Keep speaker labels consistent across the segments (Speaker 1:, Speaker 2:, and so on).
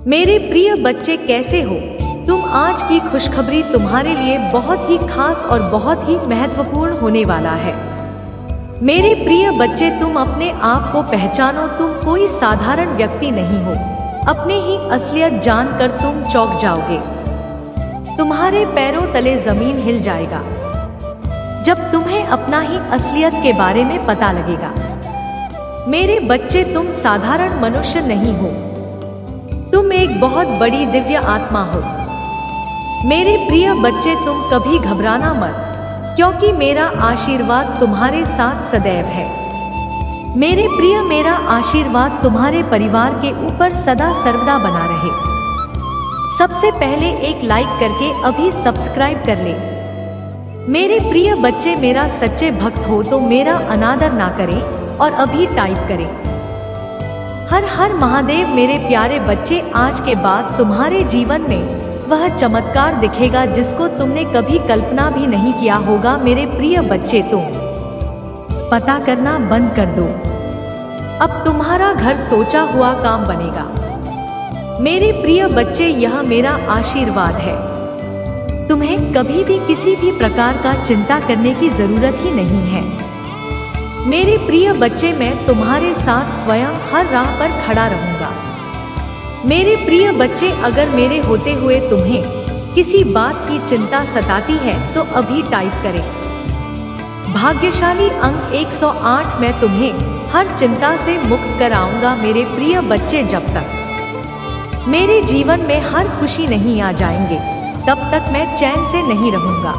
Speaker 1: मेरे प्रिय बच्चे, कैसे हो तुम? आज की खुशखबरी तुम्हारे लिए बहुत ही खास और बहुत ही महत्वपूर्ण होने वाला है। मेरे प्रिय बच्चे, तुम अपने आप को पहचानो। तुम कोई साधारण व्यक्ति नहीं हो। अपने ही असलियत जानकर तुम चौंक जाओगे। तुम्हारे पैरों तले जमीन हिल जाएगा जब तुम्हें अपना ही असलियत के बारे में पता लगेगा। मेरे बच्चे, तुम साधारण मनुष्य नहीं हो, तुम एक बहुत बड़ी दिव्य आत्मा हो। मेरे प्रिय बच्चे, तुम कभी घबराना मत, क्योंकि मेरा आशीर्वाद तुम्हारे साथ सदैव है। मेरे प्रिय, मेरा आशीर्वाद तुम्हारे परिवार के ऊपर सदा सर्वदा बना रहे। सबसे पहले एक लाइक करके अभी सब्सक्राइब कर ले। मेरे प्रिय बच्चे, मेरा सच्चे भक्त हो तो मेरा अनादर ना करें और अभी टाइप करें। हर हर महादेव। मेरे प्यारे बच्चे, आज के बाद तुम्हारे जीवन में वह चमत्कार दिखेगा जिसको तुमने कभी कल्पना भी नहीं किया होगा। मेरे प्रिय बच्चे, तुम पता करना बंद कर दो। अब तुम्हारा घर सोचा हुआ काम बनेगा। मेरे प्रिय बच्चे, यह मेरा आशीर्वाद है। तुम्हें कभी भी किसी भी प्रकार का चिंता करने की जरूरत ही नहीं है। मेरे प्रिय बच्चे, मैं तुम्हारे साथ स्वयं हर राह पर खड़ा रहूंगा। मेरे प्रिय बच्चे, अगर मेरे होते हुए तुम्हें किसी बात की चिंता सताती है तो अभी टाइप करें। भाग्यशाली अंक 108। मैं तुम्हें हर चिंता से मुक्त कराऊंगा। मेरे प्रिय बच्चे, जब तक मेरे जीवन में हर खुशी नहीं आ जाएंगे तब तक मैं चैन से नहीं रहूंगा।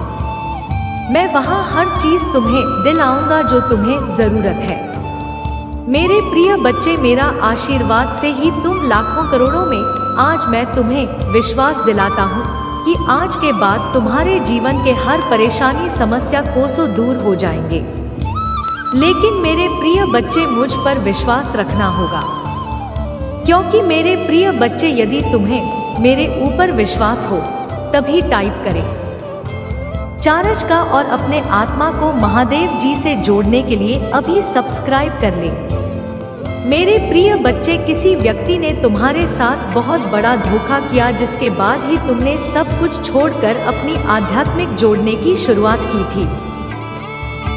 Speaker 1: मैं वहां हर चीज तुम्हें दिलाऊंगा जो तुम्हें जरूरत है। मेरे प्रिय बच्चे, मेरा आशीर्वाद से ही तुम लाखों करोड़ों में। आज मैं तुम्हें विश्वास दिलाता हूँ कि आज के बाद तुम्हारे जीवन के हर परेशानी समस्या कोसों दूर हो जाएंगे। लेकिन मेरे प्रिय बच्चे, मुझ पर विश्वास रखना होगा, क्योंकि मेरे प्रिय बच्चे, यदि तुम्हें मेरे ऊपर विश्वास हो तभी टाइप करें चार्ज का और अपने आत्मा को महादेव जी से जोड़ने के लिए अभी सब्सक्राइब कर लें। मेरे प्रिय बच्चे, किसी व्यक्ति ने तुम्हारे साथ बहुत बड़ा धोखा किया, जिसके बाद ही तुमने सब कुछ छोड़कर अपनी आध्यात्मिक जोड़ने की शुरुआत की थी।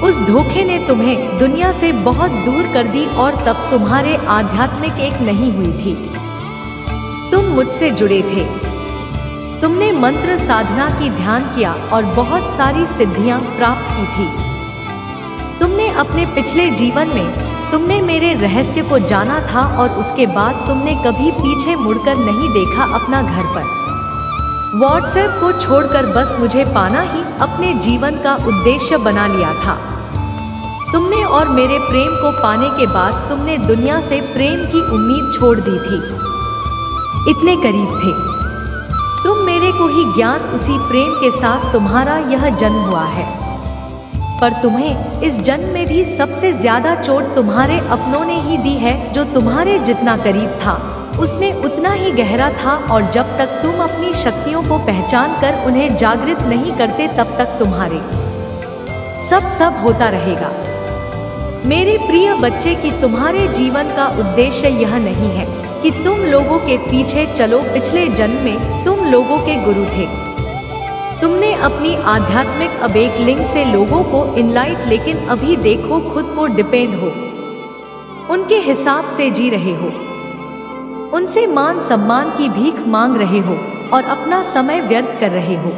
Speaker 1: उस धोखे ने तुम्हें दुनिया से बहुत दूर कर दी और तब तुम्हारे आध्यात्मिक एक नहीं हुई थी। तुम मुझसे जुड़े थे, तुमने मंत्र साधना की ध्यान किया और बहुत सारी सिद्धियां प्राप्त की थी। तुमने अपने पिछले जीवन में तुमने मेरे रहस्य को जाना था और उसके बाद तुमने कभी पीछे मुड़कर नहीं देखा। अपना घर पर व्हाट्सएप को छोड़कर बस मुझे पाना ही अपने जीवन का उद्देश्य बना लिया था। तुमने और मेरे प्रेम को पाने के बाद तुमने दुनिया से प्रेम की उम्मीद छोड़ दी थी। इतने करीब थे तुम मेरे को ही ज्ञान। उसी प्रेम के साथ तुम्हारा यह जन्म हुआ है, पर तुम्हें इस जन्म में भी सबसे ज्यादा चोट तुम्हारे अपनों ने ही दी है। जो तुम्हारे जितना करीब था उसने उतना ही गहरा था, और जब तक तुम अपनी शक्तियों को पहचान कर उन्हें जागृत नहीं करते तब तक तुम्हारे सब होता रहेगा। मेरे प्रिय बच्चे, कि तुम्हारे जीवन का उद्देश्य यह नहीं है कि तुम लोगों के पीछे चलो। पिछले जन्म में तुम लोगों के गुरु थे। तुमने अपनी आध्यात्मिक अवेकलिंग से लोगों को इनलाइट, लेकिन अभी देखो खुद को डिपेंड हो, उनके हिसाब से जी रहे हो, उनसे मान सम्मान की भीख मांग रहे हो और अपना समय व्यर्थ कर रहे हो।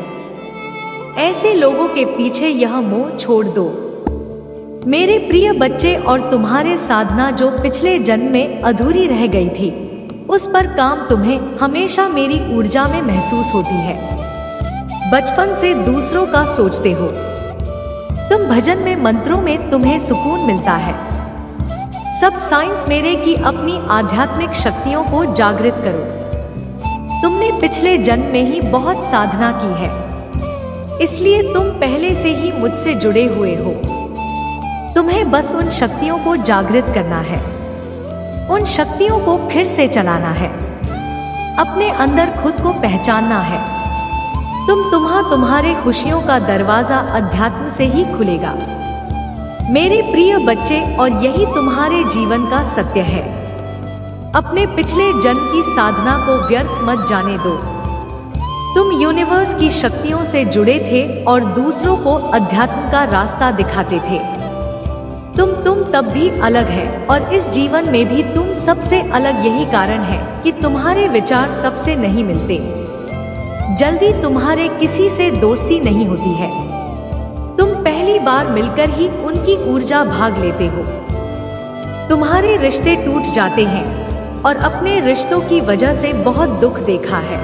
Speaker 1: ऐसे लोगों के पीछे यह मोह छोड़ दो मेरे प्रिय बच्चे, और तुम्हारे साधना जो पिछले जन्म में अधूरी रह गई थी उस पर काम तुम्हें हमेशा मेरी ऊर्जा में महसूस होती है। बचपन से दूसरों का सोचते हो तुम। भजन में, मंत्रों में तुम्हें सुकून मिलता है। सब साइंस मेरे की अपनी आध्यात्मिक शक्तियों को जागृत करो। तुमने पिछले जन्म में ही बहुत साधना की है, इसलिए तुम पहले से ही मुझसे जुड़े हुए हो। तुम्हें बस उन शक्तियों को जागृत करना है, उन शक्तियों को फिर से चलाना है, अपने अंदर खुद को पहचानना है। तुम्हारे खुशियों का दरवाजा अध्यात्म से ही खुलेगा मेरे प्रिय बच्चे, और यही तुम्हारे जीवन का सत्य है। अपने पिछले जन्म की साधना को व्यर्थ मत जाने दो। तुम यूनिवर्स की शक्तियों से जुड़े थे और दूसरों को अध्यात्म का रास्ता दिखाते थे। तुम तब भी अलग है और इस जीवन में भी तुम सबसे अलग। यही कारण है कि तुम्हारे विचार सबसे नहीं मिलते। जल्दी तुम्हारे किसी से दोस्ती नहीं होती है। तुम पहली बार मिलकर ही उनकी ऊर्जा भाग लेते हो। तुम्हारे रिश्ते टूट जाते हैं और अपने रिश्तों की वजह से बहुत दुख देखा है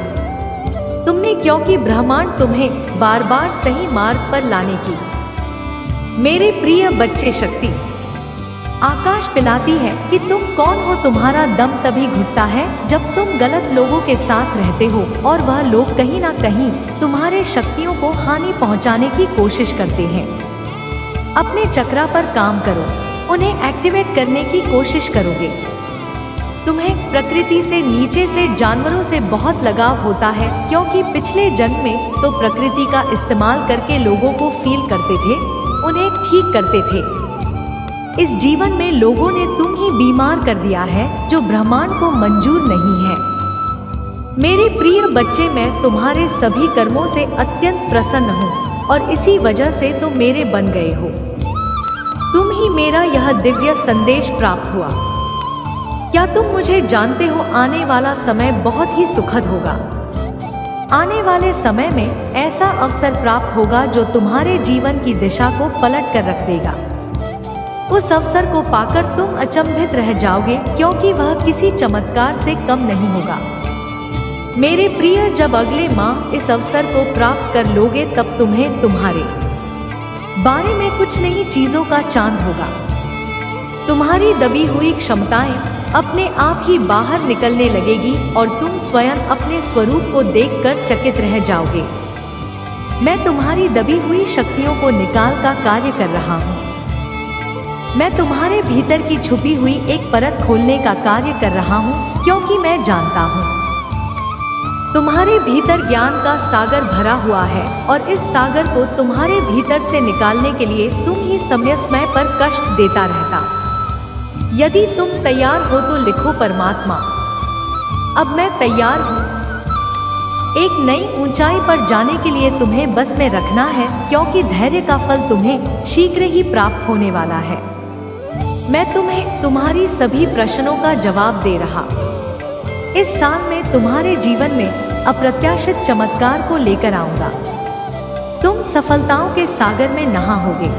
Speaker 1: तुमने, क्योंकि ब्रह्मांड तुम्हें बार बार सही मार्ग पर लाने की। मेरे प्रिय बच्चे, शक्ति आकाश पिलाती है कि तुम कौन हो। तुम्हारा दम तभी घुटता है जब तुम गलत लोगों के साथ रहते हो और वह लोग कहीं ना कहीं तुम्हारे शक्तियों को हानि पहुंचाने की कोशिश करते हैं। अपने चक्रा पर काम करो, उन्हें एक्टिवेट करने की कोशिश करोगे। तुम्हें प्रकृति से, नीचे से, जानवरों से बहुत लगाव होता है, क्योंकि पिछले जन्म में तो प्रकृति का इस्तेमाल करके लोगों को फील करते थे, उन्हें ठीक करते थे। इस जीवन में लोगों ने तुम ही बीमार कर दिया है, जो ब्रह्मांड को मंजूर नहीं है। मेरे प्रिय बच्चे, मैं तुम्हारे सभी कर्मों से अत्यंत प्रसन्न हूँ और इसी वजह से तुम मेरे बन गए हो। तुम ही मेरा यह दिव्य संदेश प्राप्त हुआ। क्या तुम मुझे जानते हो? आने वाला समय बहुत ही सुखद होगा। आने वाले समय में ऐसा अवसर प्राप्त होगा जो तुम्हारे जीवन की दिशा को पलट कर रख देगा। उस अवसर को पाकर तुम अचंभित रह जाओगे, क्योंकि वह किसी चमत्कार से कम नहीं होगा। मेरे प्रिय, जब अगले माह इस अवसर को प्राप्त कर लोगे, तब तुम्हें तुम्हारे बारे में कुछ नई चीजों का चांद होगा। तुम्हारी दबी हुई क्षमताएं अपने आप ही बाहर निकलने लगेगी और तुम स्वयं अपने स्वरूप को देखकर चकित रह जाओगे। मैं तुम्हारी दबी हुई शक्तियों को निकाल का कार्य कर रहा हूँ। मैं तुम्हारे भीतर की छुपी हुई एक परत खोलने का कार्य कर रहा हूँ, क्योंकि मैं जानता हूँ तुम्हारे भीतर ज्ञान का सागर भरा हुआ है और इस सागर को तुम्हारे भीतर से निकालने के लिए तुम ही समय समय पर कष्ट देता रहता। यदि तुम तैयार हो तो लिखो, परमात्मा अब मैं तैयार हूँ। एक नई ऊंचाई पर जाने के लिए तुम्हें बस में रखना है, क्योंकि धैर्य का फल तुम्हें शीघ्र ही प्राप्त होने वाला है। मैं तुम्हें तुम्हारी सभी प्रश्नों का जवाब दे रहा। इस साल में तुम्हारे जीवन में अप्रत्याशित चमत्कार को लेकर आऊंगा। तुम सफलताओं के सागर में नहाओगे।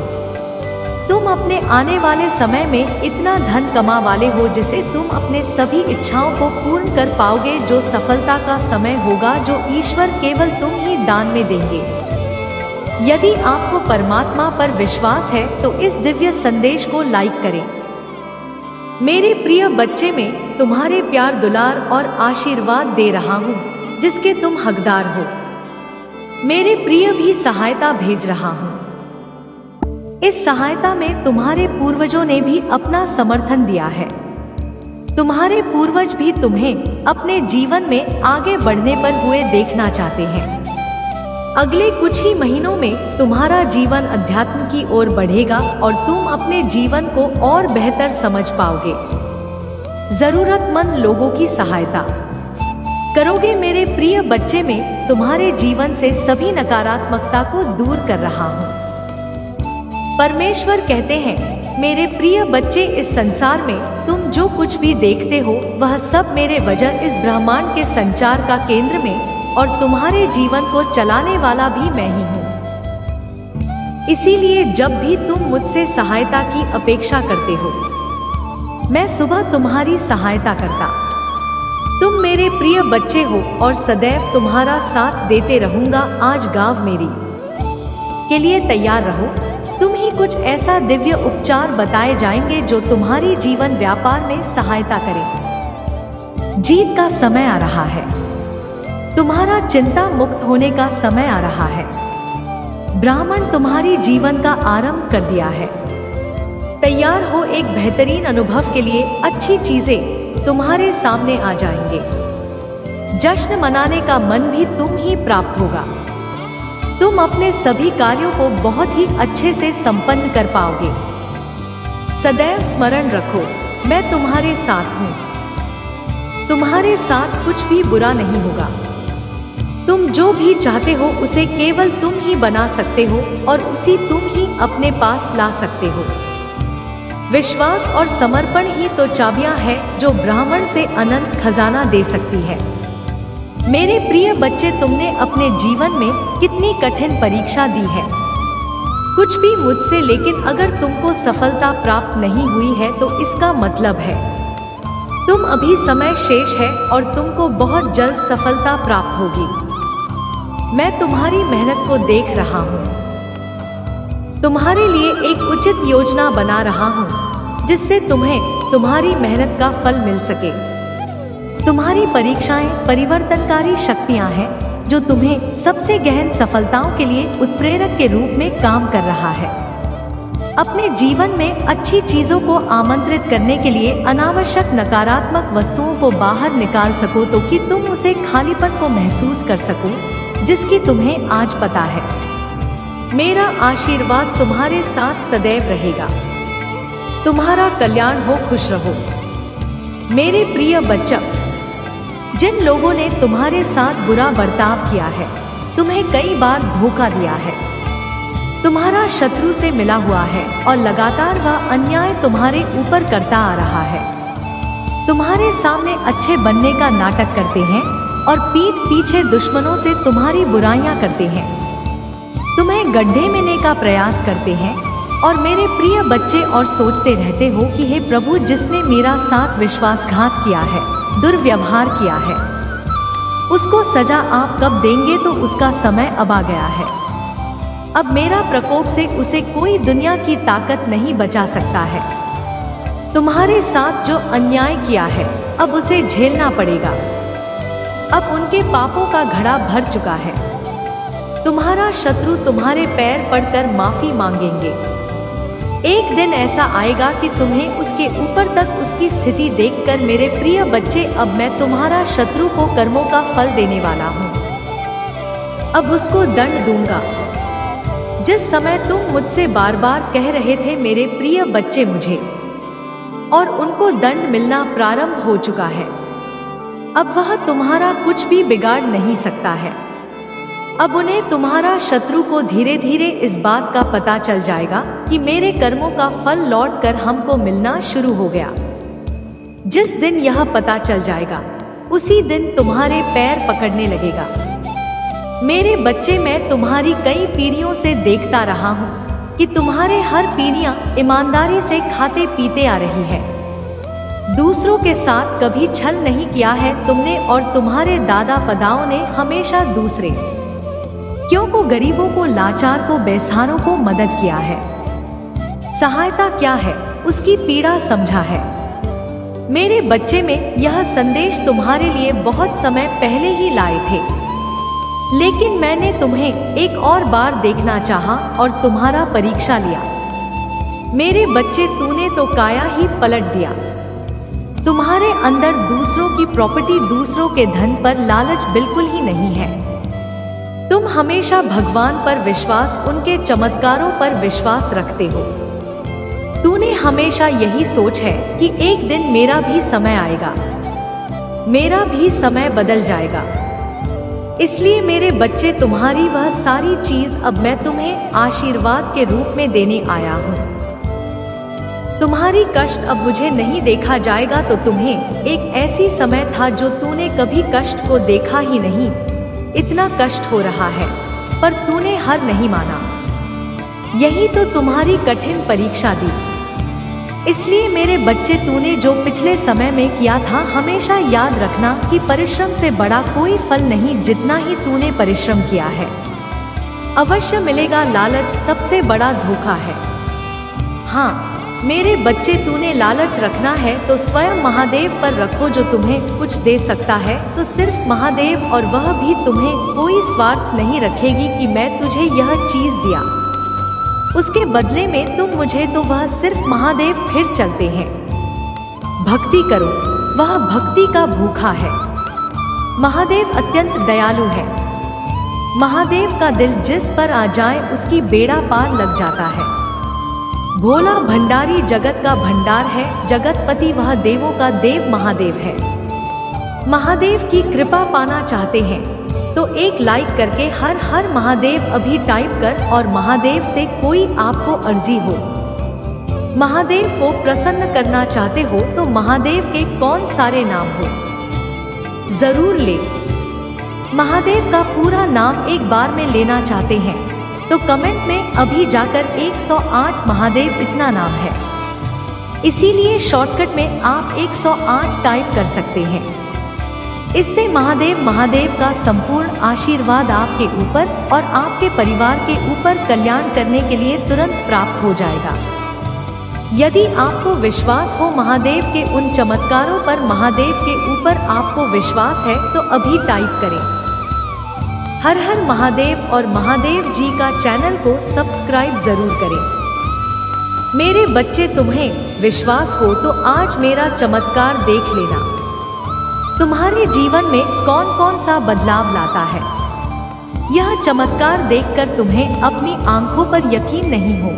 Speaker 1: तुम अपने आने वाले समय में इतना धन कमा वाले हो जिसे तुम अपने सभी इच्छाओं को पूर्ण कर पाओगे। जो सफलता का समय होगा जो ईश्वर केवल तुम ही दान में देंगे। यदि आपको परमात्मा पर विश्वास है तो इस दिव्य संदेश को लाइक करें। मेरे प्रिय बच्चे, में तुम्हारे प्यार, दुलार और आशीर्वाद दे रहा हूँ जिसके तुम हकदार हो। मेरे प्रिय भी सहायता भेज रहा हूँ। इस सहायता में तुम्हारे पूर्वजों ने भी अपना समर्थन दिया है। तुम्हारे पूर्वज भी तुम्हें अपने जीवन में आगे बढ़ने पर हुए देखना चाहते हैं। अगले कुछ ही महीनों में तुम्हारा जीवन अध्यात्म की ओर बढ़ेगा और तुम अपने जीवन को और बेहतर समझ पाओगे। जरूरतमंद लोगों की सहायता करोगे। मेरे प्रिय बच्चे, में तुम्हारे जीवन से सभी नकारात्मकता को दूर कर रहा हूँ। परमेश्वर कहते हैं, मेरे प्रिय बच्चे, इस संसार में तुम जो कुछ भी देखते हो वह सब मेरे वजह इस ब्रह्मांड के संचार का केंद्र में और तुम्हारे जीवन को चलाने वाला भी मैं ही हूँ। इसीलिए जब भी तुम मुझसे सहायता की अपेक्षा करते हो, मैं सुबह तुम्हारी सहायता करता। तुम मेरे प्रिय बच्चे हो और सदैव तुम्हारा साथ देते रहूंगा। आज गाँव मेरी के लिए तैयार रहो। तुम ही कुछ ऐसा दिव्य उपचार बताए जाएंगे जो तुम्हारी जीवन व्यापार में सहायता करें। जीत का समय आ रहा है। तुम्हारा चिंता मुक्त होने का समय आ रहा है। ब्राह्मण तुम्हारी जीवन का आरंभ कर दिया है। तैयार हो एक बेहतरीन अनुभव के लिए। अच्छी चीजें तुम्हारे सामने आ जाएंगे। जश्न मनाने का मन भी तुम ही प्राप्त होगा। तुम अपने सभी कार्यों को बहुत ही अच्छे से संपन्न कर पाओगे। सदैव स्मरण रखो, मैं तुम्हारे साथ हूँ। तुम्हारे साथ कुछ भी बुरा नहीं होगा। तुम जो भी चाहते हो उसे केवल तुम ही बना सकते हो और उसी तुम ही अपने पास ला सकते हो। विश्वास और समर्पण ही तो चाबियां हैं जो ब्राह्मण से अनंत खजाना दे सकती है। मेरे प्रिय बच्चे, तुमने अपने जीवन में कितनी कठिन परीक्षा दी है, कुछ भी मुझसे, लेकिन अगर तुमको सफलता प्राप्त नहीं हुई है तो इसका मतलब है तुम अभी समय शेष है और तुमको बहुत जल्द सफलता प्राप्त होगी। मैं तुम्हारी मेहनत को देख रहा हूँ, तुम्हारे लिए एक उचित योजना बना रहा हूँ जिससे तुम्हें तुम्हारी मेहनत का फल मिल सके। तुम्हारी परीक्षाएं परिवर्तनकारी शक्तियां हैं जो तुम्हें सबसे गहन सफलताओं के लिए उत्प्रेरक के रूप में काम कर रहा है। अपने जीवन में अच्छी चीजों को आमंत्रित करने के लिए अनावश्यक नकारात्मक वस्तुओं को बाहर निकाल सको तो कि तुम उसे खालीपन को महसूस कर सको जिसकी तुम्हें आज पता है। मेरा आशीर्वाद तुम्हारे साथ सदैव रहेगा। तुम्हारा कल्याण हो, खुश रहो। मेरे प्रिय बच्चा, जिन लोगों ने तुम्हारे साथ बुरा बर्ताव किया है, तुम्हें कई बार धोखा दिया है, तुम्हारा शत्रु से मिला हुआ है और लगातार वह अन्याय तुम्हारे ऊपर करता आ रहा है, तुम्हारे सामने अच्छे बनने का नाटक करते हैं और पीठ पीछे दुश्मनों से तुम्हारी बुराइयां करते हैं, तुम्हें गड्ढे में लेने का प्रयास करते हैं और मेरे प्रिय बच्चे और सोचते रहते हो कि हे प्रभु, जिसने मेरा साथ विश्वासघात किया है, दुर्व्यवहार किया है, उसको सजा आप कब देंगे? तो उसका समय अब आ गया है। अब मेरा प्रकोप से उसे कोई दुनिया की ताकत नहीं बचा सकता है। तुम्हारे साथ जो अन्याय किया है अब उसे झेलना पड़ेगा। अब उनके पापों का घड़ा भर चुका है। तुम्हारा शत्रु तुम्हारे पैर पड़कर माफी मांगेंगे। एक दिन ऐसा आएगा कि तुम्हें उसके ऊपर तक उसकी स्थिति देखकर मेरे प्रिय बच्चे, अब मैं तुम्हारा शत्रु को कर्मों का फल देने वाला हूँ। अब उसको दंड दूंगा। जिस समय तुम मुझसे बार बार कह रहे थे मेरे प्रिय बच्चे मुझे, और उनको दंड मिलना प्रारंभ हो चुका है, अब वह तुम्हारा कुछ भी बिगाड़ नहीं सकता है। अब उन्हें, तुम्हारा शत्रु को धीरे धीरे इस बात का पता चल जाएगा कि मेरे कर्मों का फल लौटकर हमको मिलना शुरू हो गया। जिस दिन यह पता चल जाएगा उसी दिन तुम्हारे पैर पकड़ने लगेगा। मेरे बच्चे, मैं तुम्हारी कई पीढ़ियों से देखता रहा हूँ कि तुम्हारे हर पीढ़ियाँ ईमानदारी से खाते पीते आ रही है। दूसरों के साथ कभी छल नहीं किया है तुमने, और तुम्हारे दादा पदाओं ने हमेशा दूसरे क्यों को, गरीबों को, लाचार को, बेसहारों को मदद किया है। सहायता क्या है उसकी पीड़ा समझा है। मेरे बच्चे, में यह संदेश तुम्हारे लिए बहुत समय पहले ही लाए थे, लेकिन मैंने तुम्हें एक और बार देखना चाहा और तुम्हारा परीक्षा लिया। मेरे बच्चे, तूने तो काया ही पलट दिया। तुम्हारे अंदर दूसरों की प्रॉपर्टी, दूसरों के धन पर लालच बिल्कुल ही नहीं है। तुम हमेशा भगवान पर विश्वास, उनके चमत्कारों पर विश्वास रखते हो। तूने हमेशा यही सोच है कि एक दिन मेरा भी समय आएगा, मेरा भी समय बदल जाएगा। इसलिए मेरे बच्चे, तुम्हारी वह सारी चीज अब मैं तुम्हें आशीर्वाद के रूप में देने आया हूँ। तुम्हारी कष्ट अब मुझे नहीं देखा जाएगा। तो तुम्हें एक ऐसी समय था जो तूने कभी कष्ट को देखा ही नहीं, इतना कष्ट हो रहा है, पर तूने हार नहीं माना। यही तो तुम्हारी कठिन परीक्षा दी। इसलिए मेरे बच्चे, तूने जो पिछले समय में किया था, हमेशा याद रखना कि परिश्रम से बड़ा कोई फल नहीं जितना ही तूने परिश्रम किया है। अवश्य मिलेगा। लालच सबसे बड़ा धोखा है। हाँ मेरे बच्चे, तूने लालच रखना है तो स्वयं महादेव पर रखो जो तुम्हें कुछ दे सकता है, तो सिर्फ महादेव, और वह भी तुम्हें कोई स्वार्थ नहीं रखेगी कि मैं तुझे यह चीज दिया, उसके बदले में तुम मुझे, तो वह सिर्फ महादेव फिर चलते हैं। भक्ति करो, वह भक्ति का भूखा है। महादेव अत्यंत दयालु है। महादेव का दिल जिस पर आ जाए उसकी बेड़ा पार लग जाता है। भोला भंडारी जगत का भंडार है, जगतपति वह देवों का देव महादेव है। महादेव की कृपा पाना चाहते हैं तो एक लाइक करके हर हर महादेव अभी टाइप कर, और महादेव से कोई आपको अर्जी हो, महादेव को प्रसन्न करना चाहते हो तो महादेव के कौन सारे नाम हो जरूर ले। महादेव का पूरा नाम एक बार में लेना चाहते हैं तो कमेंट में अभी जाकर 108 महादेव इतना नाम है, इसीलिए शॉर्टकट में आप 108 टाइप कर सकते हैं। इससे महादेव का संपूर्ण आशीर्वाद आपके ऊपर और आपके परिवार के ऊपर कल्याण करने के लिए तुरंत प्राप्त हो जाएगा। यदि आपको विश्वास हो महादेव के उन चमत्कारों पर, महादेव के ऊपर आपको विश्वास है तो अभी टाइप करें हर हर महादेव और महादेव जी का चैनल को सब्सक्राइब जरूर करें। मेरे बच्चे, तुम्हें विश्वास हो तो आज मेरा चमत्कार देख लेना, तुम्हारे जीवन में कौन कौन सा बदलाव लाता है। यह चमत्कार देखकर तुम्हें अपनी आंखों पर यकीन नहीं हो।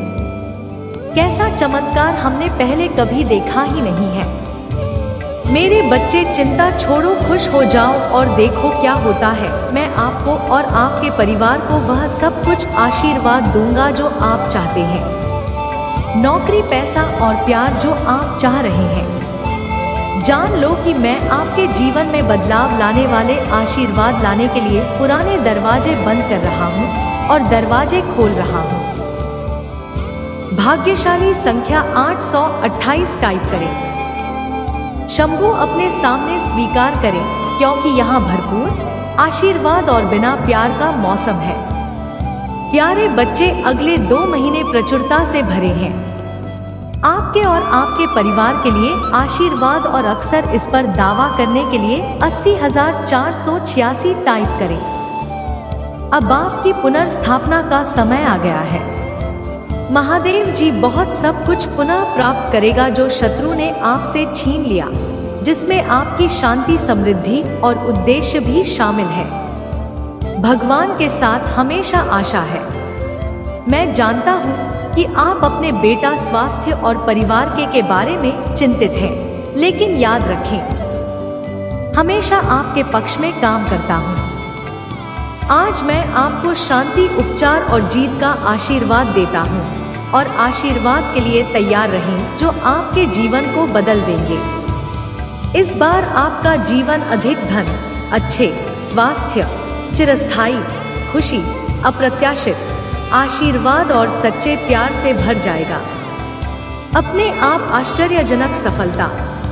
Speaker 1: कैसा चमत्कार हमने पहले कभी देखा ही नहीं है। मेरे बच्चे, चिंता छोड़ो, खुश हो जाओ और देखो क्या होता है। मैं आपको और आपके परिवार को वह सब कुछ आशीर्वाद दूंगा जो आप चाहते हैं, नौकरी, पैसा और प्यार जो आप चाह रहे हैं। जान लो कि मैं आपके जीवन में बदलाव लाने वाले आशीर्वाद लाने के लिए पुराने दरवाजे बंद कर रहा हूँ और दरवाजे खोल रहा हूँ। भाग्यशाली संख्या 828 टाइप करें। शंभू अपने सामने स्वीकार करें, क्योंकि यहाँ भरपूर आशीर्वाद और बिना प्यार का मौसम है। प्यारे बच्चे, अगले 2 महीने प्रचुरता से भरे हैं आपके और आपके परिवार के लिए आशीर्वाद, और अक्सर इस पर दावा करने के लिए 80,486 टाइप करें। अब आपकी पुनर्स्थापना का समय आ गया है। महादेव जी बहुत सब कुछ पुनः प्राप्त करेगा जो शत्रु ने आपसे छीन लिया, जिसमें आपकी शांति, समृद्धि और उद्देश्य भी शामिल है। भगवान के साथ हमेशा आशा है। मैं जानता हूँ कि आप अपने बेटा, स्वास्थ्य और परिवार के बारे में चिंतित हैं, लेकिन याद रखें, हमेशा आपके पक्ष में काम करता हूँ। आज मैं आपको शांति, उपचार और जीत का आशीर्वाद देता हूँ, और आशीर्वाद के लिए तैयार रहें जो आपके जीवन को बदल देंगे। इस बार आपका जीवन अधिक धन, अच्छे स्वास्थ्य, चिरस्थायी खुशी, अप्रत्याशित आशीर्वाद और सच्चे प्यार से भर जाएगा। अपने आप आश्चर्यजनक सफलता,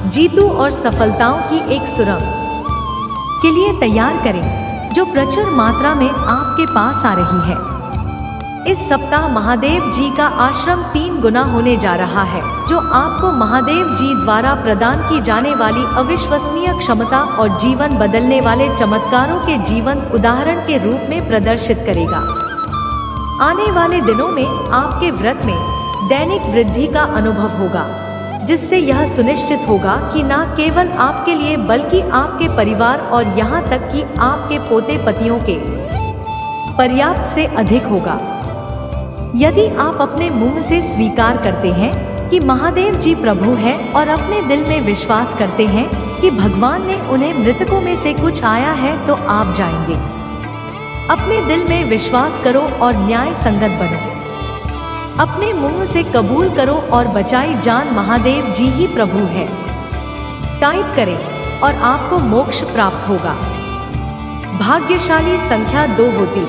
Speaker 1: जीतू और सफलताओं की एक सुरंग के लिए तैयार करें जो प्रचुर मात्रा में आपके पास आ रही है। इस सप्ताह महादेव जी का आश्रम 3 गुना होने जा रहा है, जो आपको महादेव जी द्वारा प्रदान की जाने वाली अविश्वसनीय क्षमता और जीवन बदलने वाले चमत्कारों के जीवन उदाहरण के रूप में प्रदर्शित करेगा। आने वाले दिनों में आपके व्रत में दैनिक वृद्धि का अनुभव होगा, जिससे यह सुनिश्चित होगा कि न केवल आपके लिए बल्कि आपके परिवार और यहाँ तक कि आपके पोते पतियों के पर्याप्त से अधिक होगा। यदि आप अपने मुंह से स्वीकार करते हैं कि महादेव जी प्रभु हैं और अपने दिल में विश्वास करते हैं कि भगवान ने उन्हें मृतकों में से कुछ आया है, तो आप जाएंगे। अपने दिल में विश्वास करो और न्याय संगत बनो। अपने मुंह से कबूल करो और बचाई जान महादेव जी ही प्रभु है। टाइप करें और आपको मोक्ष प्राप्त होगा। भाग्यशाली संख्या 2 होती।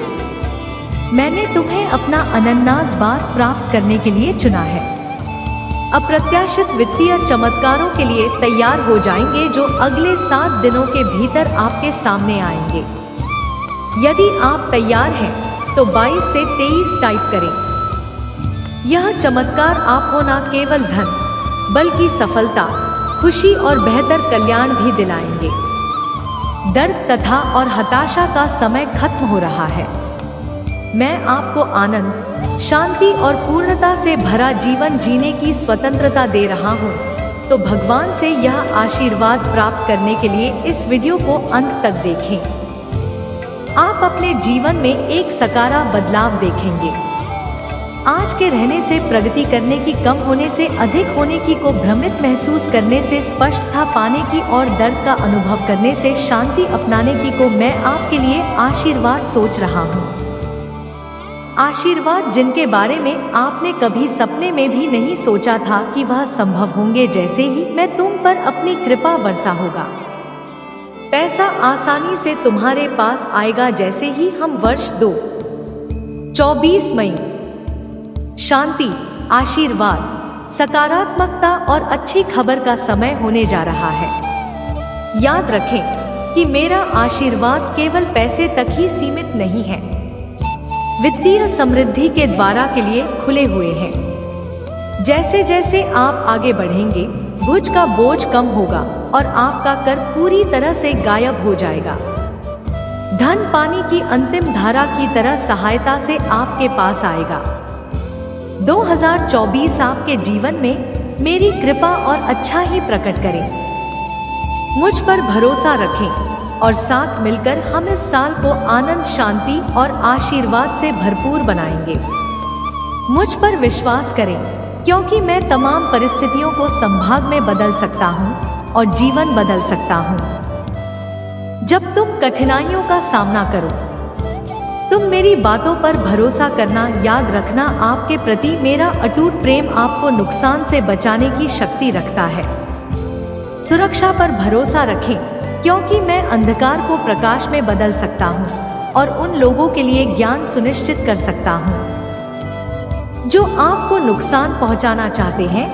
Speaker 1: मैंने तुम्हें अपना अनन्नास बार प्राप्त करने के लिए चुना है। अप्रत्याशित वित्तीय चमत्कारों के लिए तैयार हो जाएंगे जो अगले 7 दिनों के भीतर आपके सामने आएंगे। यदि आप तैयार हैं तो 22 से 23 टाइप करें। यह चमत्कार आपको न केवल धन बल्कि सफलता, खुशी और बेहतर कल्याण भी दिलाएंगे। दर्द तथा और हताशा का समय खत्म हो रहा है। मैं आपको आनंद, शांति और पूर्णता से भरा जीवन जीने की स्वतंत्रता दे रहा हूँ। तो भगवान से यह आशीर्वाद प्राप्त करने के लिए इस वीडियो को अंत तक देखें। आप अपने जीवन में एक सकारात्मक बदलाव देखेंगे। आज के रहने से, प्रगति करने की कम होने से, अधिक होने की को, भ्रमित महसूस करने से, स्पष्टता पाने की और दर्द का अनुभव करने से, शांति अपनाने की को मैं आपके लिए आशीर्वाद सोच रहा हूँ। आशीर्वाद जिनके बारे में आपने कभी सपने में भी नहीं सोचा था कि वह संभव होंगे, जैसे ही मैं तुम पर अपनी कृपा बरसा होगा। पैसा आसानी से तुम्हारे पास आएगा, जैसे ही हम वर्ष 2024 मई। शांति, आशीर्वाद, सकारात्मकता और अच्छी खबर का समय होने जा रहा है। याद रखें कि मेरा आशीर्वाद केवल पैसे तक ही सीमित नहीं है, वित्तीय समृद्धि के द्वारा के लिए खुले हुए हैं। जैसे जैसे आप आगे बढ़ेंगे, भुज का बोझ कम होगा और आपका कर पूरी तरह से गायब हो जाएगा। धन पानी की अंतिम धारा की तरह सहायता से आपके पास आएगा। 2024 आपके जीवन में मेरी कृपा और अच्छा ही प्रकट करें। मुझ पर भरोसा रखें और साथ मिलकर हम इस साल को आनंद, शांति और आशीर्वाद से भरपूर बनाएंगे। मुझ पर विश्वास करें, क्योंकि मैं तमाम परिस्थितियों को संभाग में बदल सकता हूँ और जीवन बदल सकता हूँ। जब तुम कठिनाइयों का सामना करो, तुम मेरी बातों पर भरोसा करना। याद रखना, आपके प्रति मेरा अटूट प्रेम आपको नुकसान से बचाने की शक्ति रखता है। सुरक्षा पर भरोसा रखें, क्योंकि मैं अंधकार को प्रकाश में बदल सकता हूँ और उन लोगों के लिए ज्ञान सुनिश्चित कर सकता हूँ जो आपको नुकसान पहुँचाना चाहते हैं।